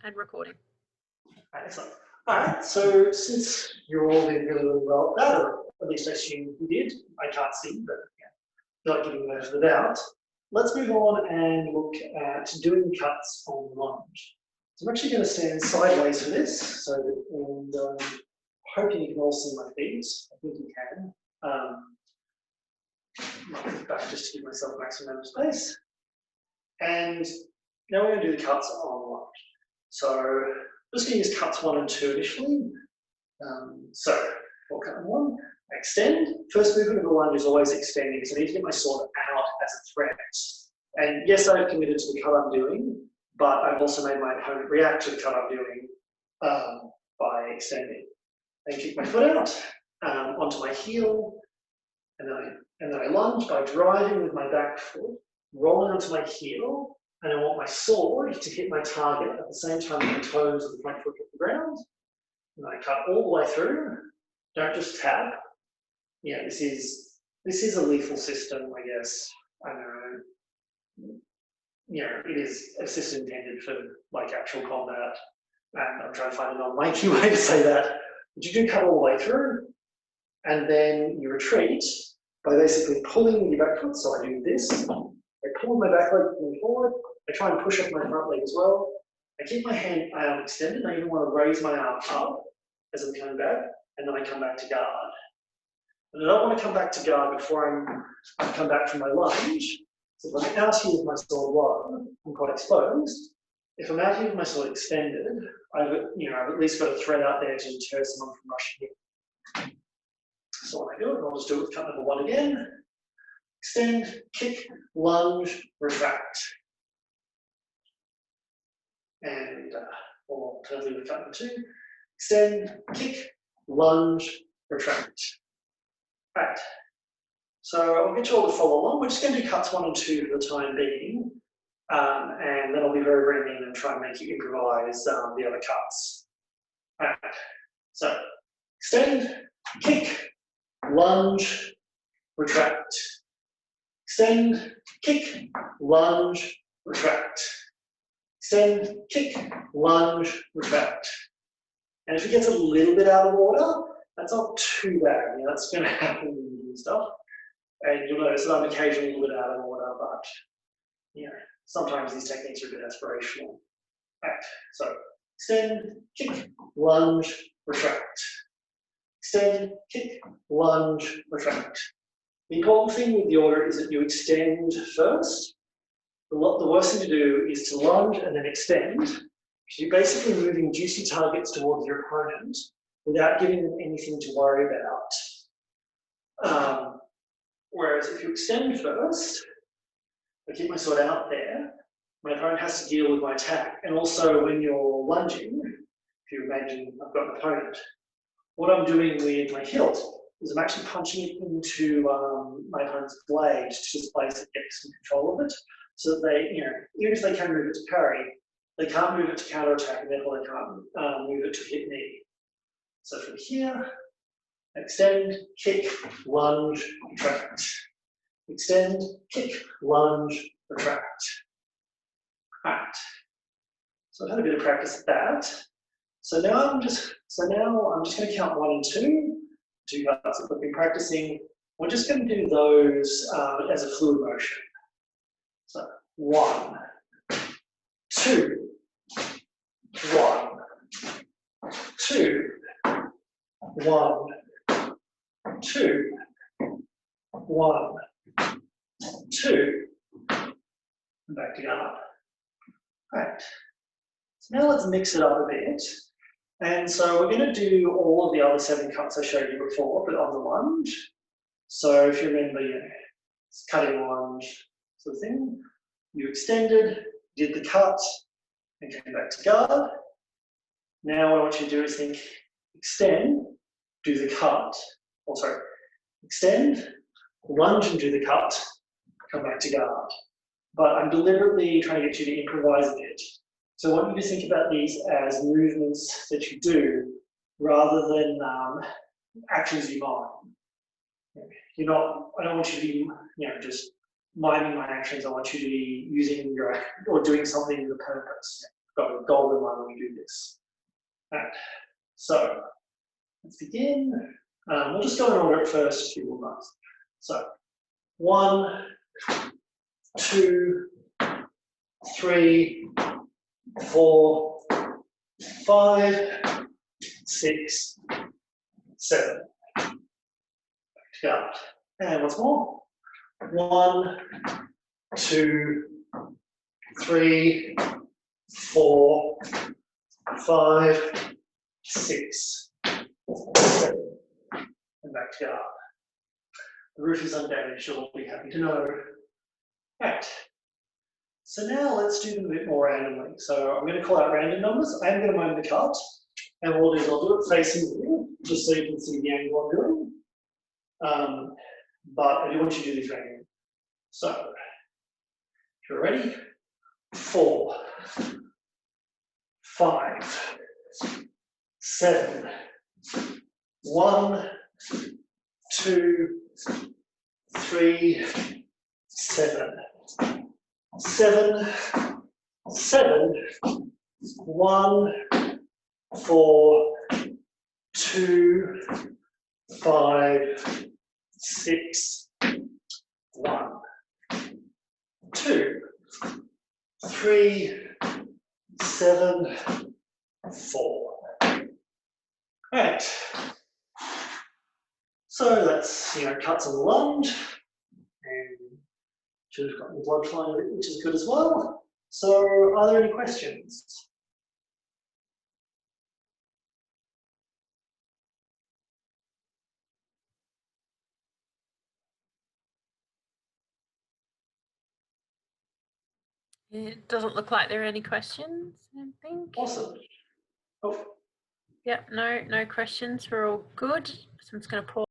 and recording. Excellent. All right, so since you're all doing really, really well at that, or at least I assume you did, I can't see, but yeah, not giving those the doubt, let's move on and look at doing cuts on the lunge. So I'm actually going to stand sideways for this, so that, and hoping you can all see my feet. I think you can. I'll put back just to give myself maximum amount of space. And now we're going to do the cuts on the lunge. So I'm just going to use cuts 1 and 2 initially. So for cut 1, I extend. First movement of the lunge is always extending, so I need to get my sword out as a threat. And yes, I've committed to the cut I'm doing, but I've also made my opponent react to the cut I'm doing by extending. Then kick my foot out onto my heel, and then I lunge by driving with my back foot, rolling onto my heel, and I want my sword to hit my target at the same time my toes of the front foot hit the ground. And I cut all the way through. Don't just tap. Yeah, this is a lethal system, I guess. I know. You know, it is a system intended for like actual combat, and I'm trying to find a non-lanky way to say that. But you do cut all the way through, and then you retreat by basically pulling your back foot. So I do this. I pull my back leg forward. I try and push up my front leg as well. I keep my arm extended. I even want to raise my arm up as I'm coming back, and then I come back to guard. And I don't want to come back to guard before I come back from my lunge. So if I'm out here with my sword low, I'm quite exposed. If I'm out here with my sword extended, I've at least got a thread out there to deter someone from rushing in. So when I do it, I'll just do it with cut number 1 again. Extend, kick, lunge, retract. And alternatively with cut number 2. Extend, kick, lunge, retract. Right. So I'll get you all to follow along. We're just going to do cuts 1 and 2 for the time being. And then I'll be very, very mean and try and make you improvise the other cuts. Right. So extend, kick, lunge, retract. Extend, kick, lunge, retract. Extend, kick, lunge, retract. And if it gets a little bit out of order, that's not too bad. That's going to happen and stuff. And you'll notice that I'm occasionally a little bit out of order, but sometimes these techniques are a bit aspirational. Right. So extend, kick, lunge, retract. Extend, kick, lunge, retract. The important thing with the order is that you extend first. The worst thing to do is to lunge and then extend. So you're basically moving juicy targets towards your opponent without giving them anything to worry about. Whereas if you extend first, I keep my sword out there, my opponent has to deal with my attack. And also when you're lunging, if you imagine I've got an opponent, what I'm doing with my hilt is I'm actually punching it into my opponent's blade to displace it, get some control of it, so that they, even if they can move it to parry, they can't move it to counterattack, and therefore they can't move it to hit me. So from here, extend, kick, lunge, retract. Extend, kick, lunge, retract. Right. So I've had a bit of practice at that. So now I'm just going to count 1 and 2. 2 cuts that we've been practicing. We're just going to do those as a fluid motion. So 1, 2, 1, 2, 1, 2, 1, 2, and back to guard. Right. So now let's mix it up a bit. And so we're going to do all of the other 7 cuts I showed you before, but on the lunge. So if you remember, it's cutting lunge sort of thing. You extended, did the cut, and came back to guard. Now what I want you to do is think, extend, do the cut. Extend, lunge and do the cut, come back to guard. But I'm deliberately trying to get you to improvise a bit. So I want you to think about these as movements that you do rather than actions you mime. I don't want you to be, just miming my actions. I want you to be using or doing something with a purpose. got a golden line when we do this. Right. So let's begin. We'll just go in order at first, just a few more marks. So 1, 2, 3, 4, 5, 6, 7. Back to guard. And once more. 1, 2, 3, 4, 5, 6, 7. And back to guard. The roof is undamaged, you'll be happy to know. Right. So now let's do them a bit more randomly. So I'm going to call out random numbers. I'm going to mind the cut. And what I'll do is I'll do it facing you, just so you can see the angle I'm doing. But I do want you to do these randomly. So, if you're ready, 4, 5, 7, 1, 2, 3, 7, 7, 7, 1, 4, 2, 5, 6, 1, 2, 3, 7, 4. Right. So that's, cuts on the lunge, and should have gotten the blood flowing a bit, which is good as well. So are there any questions? It doesn't look like there are any questions, I think. Awesome. Oh. Yep, no questions. We're all good. So I'm just going to pause.